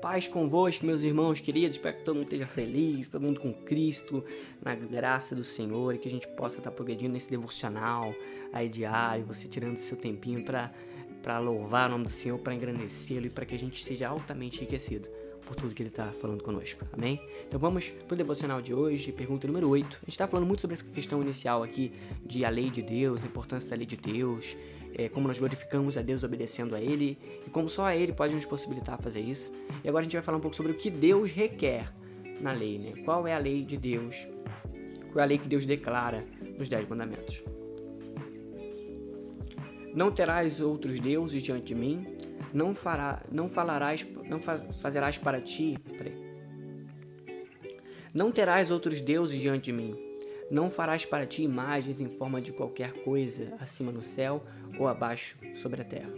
paz convosco, meus irmãos queridos. Espero que todo mundo esteja feliz, todo mundo com Cristo, na graça do Senhor, e que a gente possa estar progredindo nesse devocional aí diário, você tirando seu tempinho para louvar o nome do Senhor, para engrandecê-lo e para que a gente seja altamente enriquecido por tudo que Ele está falando conosco, amém? Então vamos para o devocional de hoje, pergunta número 8. A gente está falando muito sobre essa questão inicial aqui de a lei de Deus, a importância da lei de Deus, como nós glorificamos a Deus obedecendo a Ele e como só a Ele pode nos possibilitar fazer isso. E agora a gente vai falar um pouco sobre o que Deus requer na lei, né? Qual é a lei de Deus? Qual é a lei que Deus declara nos 10 mandamentos? Não terás outros deuses diante de mim, não fazerás para ti. Não terás outros deuses diante de mim. Não farás para ti imagens em forma de qualquer coisa acima no céu ou abaixo sobre a terra,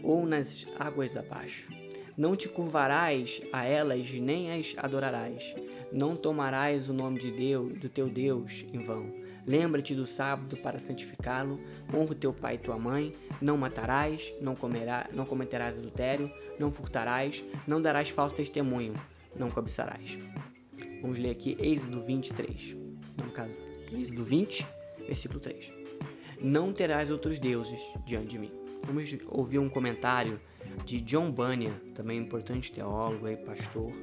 ou nas águas abaixo. Não te curvarás a elas nem as adorarás. Não tomarás o nome de Deus, do teu Deus, em vão. Lembra-te do sábado para santificá-lo. Honra teu pai e tua mãe. Não matarás, não cometerás adultério, não furtarás, não darás falso testemunho, não cobiçarás. Vamos ler aqui Êxodo 23. No caso, Êxodo 20, versículo 3. Não terás outros deuses diante de mim. Vamos ouvir um comentário de John Bunyan, também importante teólogo e pastor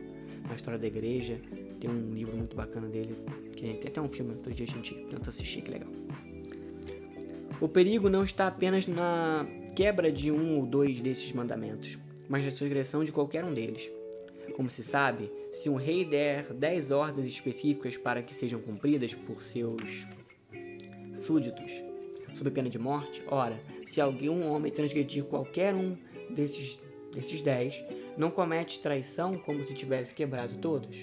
na história da igreja. Tem um livro muito bacana dele, que tem até um filme, todo dia a gente tenta assistir, que legal. O perigo não está apenas na quebra de um ou dois desses mandamentos, mas na transgressão de qualquer um deles. Como se sabe, se um rei der 10 ordens específicas para que sejam cumpridas por seus súditos, sob pena de morte, ora, se algum homem transgredir qualquer um desses 10, não comete traição como se tivesse quebrado todos,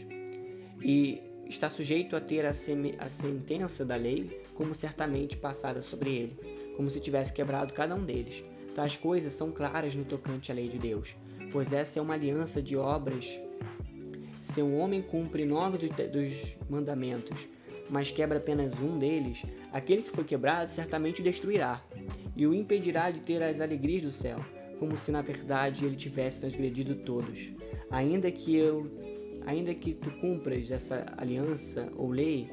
e está sujeito a ter a sentença da lei como certamente passada sobre ele, como se tivesse quebrado cada um deles. Tais coisas são claras no tocante à lei de Deus, pois essa é uma aliança de obras. Se um homem cumpre 9 dos mandamentos, mas quebra apenas um deles, aquele que foi quebrado certamente o destruirá, e o impedirá de ter as alegrias do céu, como se na verdade ele tivesse transgredido todos. Ainda que tu cumpras essa aliança ou lei,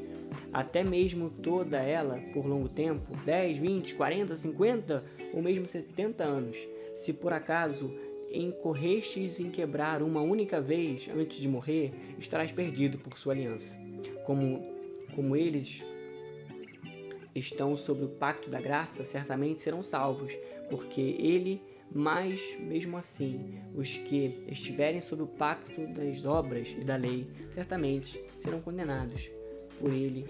até mesmo toda ela por longo tempo, 10, 20, 40, 50 ou mesmo 70 anos, se por acaso incorrestes em quebrar uma única vez antes de morrer, estarás perdido por sua aliança. Como eles estão sob o pacto da graça, certamente serão salvos, porque ele, mas mesmo assim, os que estiverem sob o pacto das obras e da lei, certamente serão condenados por ele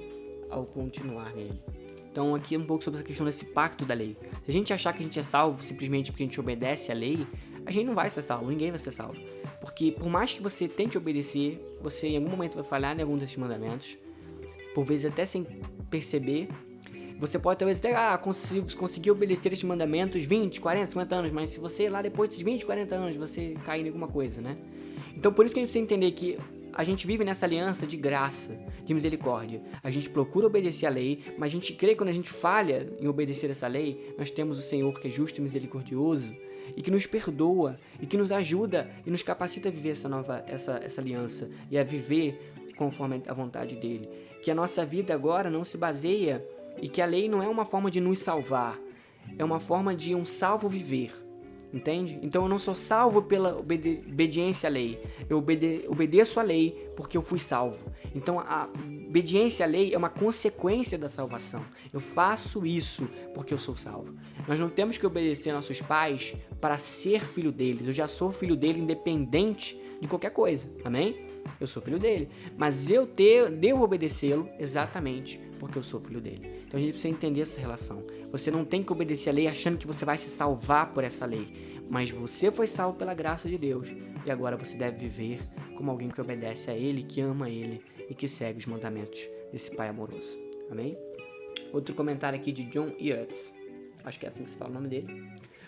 ao continuar nele. Então aqui um pouco sobre essa questão desse pacto da lei. Se a gente achar que a gente é salvo simplesmente porque a gente obedece à lei, a gente não vai ser salvo, ninguém vai ser salvo. Porque por mais que você tente obedecer, você em algum momento vai falhar em algum desses mandamentos, por vezes até sem perceber. Você pode talvez até conseguir obedecer esses mandamentos 20, 40, 50 anos, mas se você lá depois desses 20, 40 anos, você cair em alguma coisa, né? Então por isso que a gente precisa entender que a gente vive nessa aliança de graça, de misericórdia. A gente procura obedecer a lei, mas a gente crê que quando a gente falha em obedecer essa lei, nós temos o Senhor que é justo e misericordioso e que nos perdoa e que nos ajuda e nos capacita a viver essa aliança e a viver conforme a vontade dele. Que a nossa vida agora não se baseia e que a lei não é uma forma de nos salvar, é uma forma de um salvo viver. Entende? Então eu não sou salvo pela obediência à lei. Eu obedeço à lei porque eu fui salvo. Então a obediência à lei é uma consequência da salvação. Eu faço isso porque eu sou salvo. Nós não temos que obedecer nossos pais para ser filho deles. Eu já sou filho dele independente de qualquer coisa. Amém? Eu sou filho dele. Mas eu devo obedecê-lo exatamente porque eu sou filho dele. Então a gente precisa entender essa relação. Você não tem que obedecer a lei achando que você vai se salvar por essa lei. Mas você foi salvo pela graça de Deus. E agora você deve viver como alguém que obedece a Ele, que ama Ele e que segue os mandamentos desse Pai amoroso. Amém? Outro comentário aqui de John Earts. Acho que é assim que se fala o nome dele.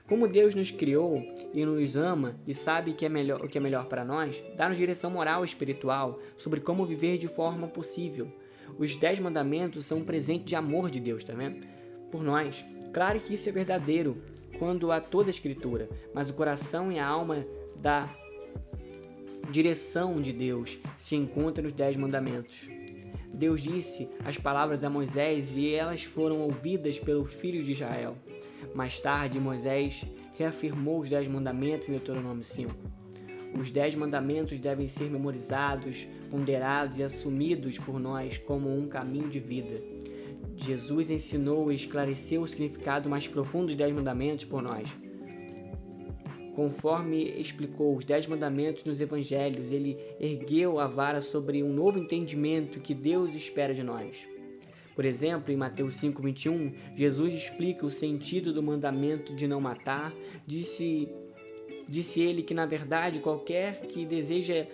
Como Deus nos criou e nos ama e sabe o que é melhor para nós, dá-nos direção moral e espiritual sobre como viver de forma possível. Os 10 mandamentos são um presente de amor de Deus, tá vendo? Por nós. Claro que isso é verdadeiro quando há toda a escritura, mas o coração e a alma da direção de Deus se encontra nos 10 mandamentos. Deus disse as palavras a Moisés e elas foram ouvidas pelos filhos de Israel. Mais tarde, Moisés reafirmou os 10 mandamentos em Deuteronômio 5. Os 10 mandamentos devem ser memorizados, ponderados e assumidos por nós como um caminho de vida. Jesus ensinou e esclareceu o significado mais profundo dos 10 mandamentos por nós. Conforme explicou os 10 mandamentos nos evangelhos, ele ergueu a vara sobre um novo entendimento que Deus espera de nós. Por exemplo, em Mateus 5:21, Jesus explica o sentido do mandamento de não matar. Disse ele que, na verdade, qualquer que deseja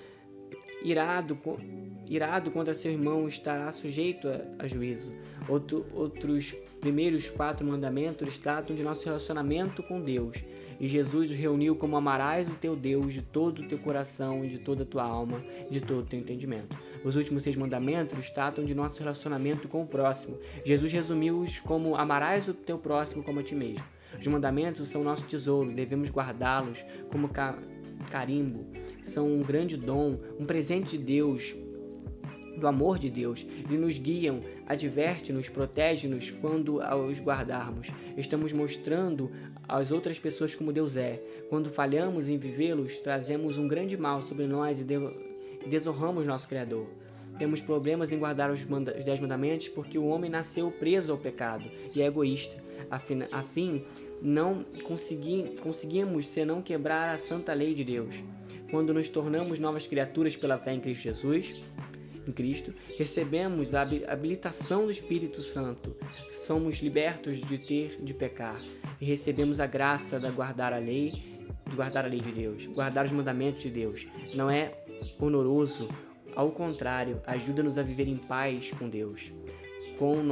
irado contra seu irmão estará sujeito a juízo. Outros primeiros 4 mandamentos tratam de nosso relacionamento com Deus. E Jesus o reuniu como: amarás o teu Deus de todo o teu coração, de toda a tua alma, de todo o teu entendimento. Os últimos 6 mandamentos tratam de nosso relacionamento com o próximo. Jesus resumiu-os como: amarás o teu próximo como a ti mesmo. Os mandamentos são nosso tesouro, devemos guardá-los como carimbo. São um grande dom, um presente de Deus, do amor de Deus, e nos guiam, adverte-nos, protege-nos quando os guardarmos. Estamos mostrando às outras pessoas como Deus é. Quando falhamos em vivê-los, trazemos um grande mal sobre nós e desonramos nosso Criador. Temos problemas em guardar os 10 mandamentos porque o homem nasceu preso ao pecado e é egoísta. Afim, não conseguimos senão quebrar a santa lei de Deus. Quando nos tornamos novas criaturas pela fé em Cristo, recebemos a habilitação do Espírito Santo, somos libertos de pecar e recebemos a graça de guardar a lei de Deus, guardar os mandamentos de Deus. Não é onoroso, ao contrário, ajuda-nos a viver em paz com Deus, com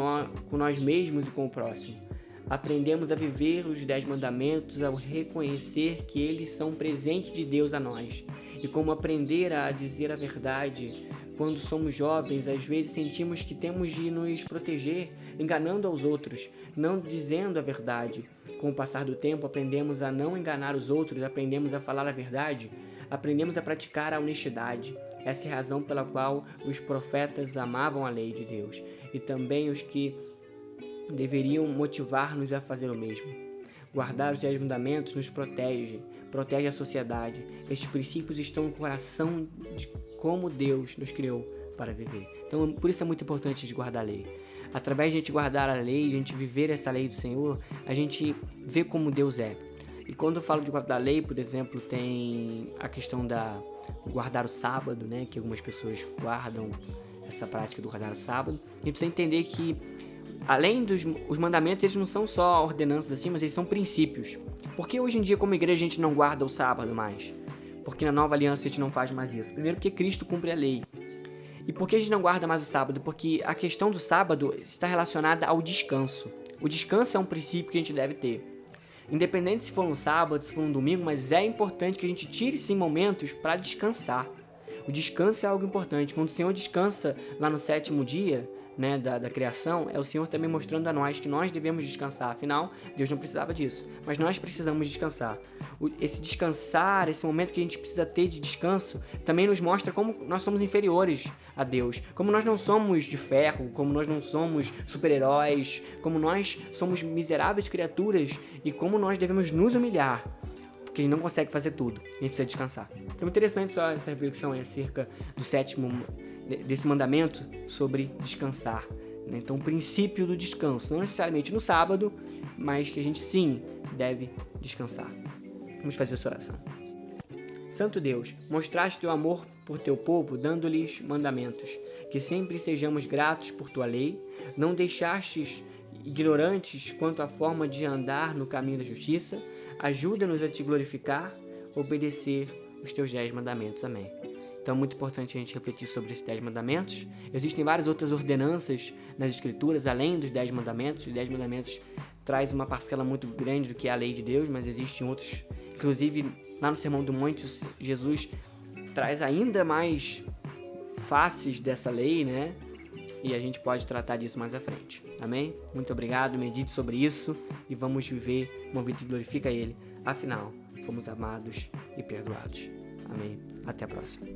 nós mesmos e com o próximo. Aprendemos a viver os 10 mandamentos ao reconhecer que eles são presente de Deus a nós e como aprender a dizer a verdade. Quando somos jovens, às vezes sentimos que temos de nos proteger, enganando aos outros, não dizendo a verdade. Com o passar do tempo, aprendemos a não enganar os outros, aprendemos a falar a verdade, aprendemos a praticar a honestidade. Essa é a razão pela qual os profetas amavam a lei de Deus e também os que deveriam motivar-nos a fazer o mesmo. Guardar os 10 mandamentos nos protege a sociedade. Estes princípios estão no coração de como Deus nos criou para viver. Então, por isso é muito importante a gente guardar a lei. Através de a gente guardar a lei, a gente viver essa lei do Senhor, a gente vê como Deus é. E quando eu falo de guardar a lei, por exemplo, tem a questão da guardar o sábado, né? Que algumas pessoas guardam essa prática do guardar o sábado. A gente precisa entender que, além dos os mandamentos, eles não são só ordenanças assim, mas eles são princípios. Por que hoje em dia, como igreja, a gente não guarda o sábado mais? Porque na nova aliança a gente não faz mais isso. Primeiro, porque Cristo cumpre a lei. E por que a gente não guarda mais o sábado? Porque a questão do sábado está relacionada ao descanso. O descanso é um princípio que a gente deve ter. Independente se for um sábado, se for um domingo, mas é importante que a gente tire sim momentos para descansar. O descanso é algo importante. Quando o Senhor descansa lá no 7º dia, né, da criação, é o Senhor também mostrando a nós que nós devemos descansar. Afinal, Deus não precisava disso, mas nós precisamos descansar. Esse descansar, esse momento que a gente precisa ter de descanso, também nos mostra como nós somos inferiores a Deus, como nós não somos de ferro, como nós não somos super-heróis, como nós somos miseráveis criaturas e como nós devemos nos humilhar, porque a gente não consegue fazer tudo, a gente precisa descansar. Então é interessante só essa reflexão acerca do 7º, desse mandamento sobre descansar, né? Então, o princípio do descanso, não necessariamente no sábado, mas que a gente sim deve descansar. Vamos fazer essa oração. Santo Deus, mostraste teu amor por teu povo, dando-lhes mandamentos, que sempre sejamos gratos por tua lei, não deixastes ignorantes quanto à forma de andar no caminho da justiça, ajuda-nos a te glorificar, obedecer os teus 10 mandamentos. Amém. Então é muito importante a gente refletir sobre esses 10 mandamentos. Existem várias outras ordenanças nas Escrituras, além dos 10 mandamentos. Os 10 mandamentos traz uma parcela muito grande do que é a lei de Deus, mas existem outros. Inclusive, lá no Sermão do Monte, Jesus traz ainda mais faces dessa lei, né? E a gente pode tratar disso mais à frente. Amém? Muito obrigado, medite sobre isso e vamos viver uma vida que glorifica Ele. Afinal, fomos amados e perdoados. Amém. Até a próxima.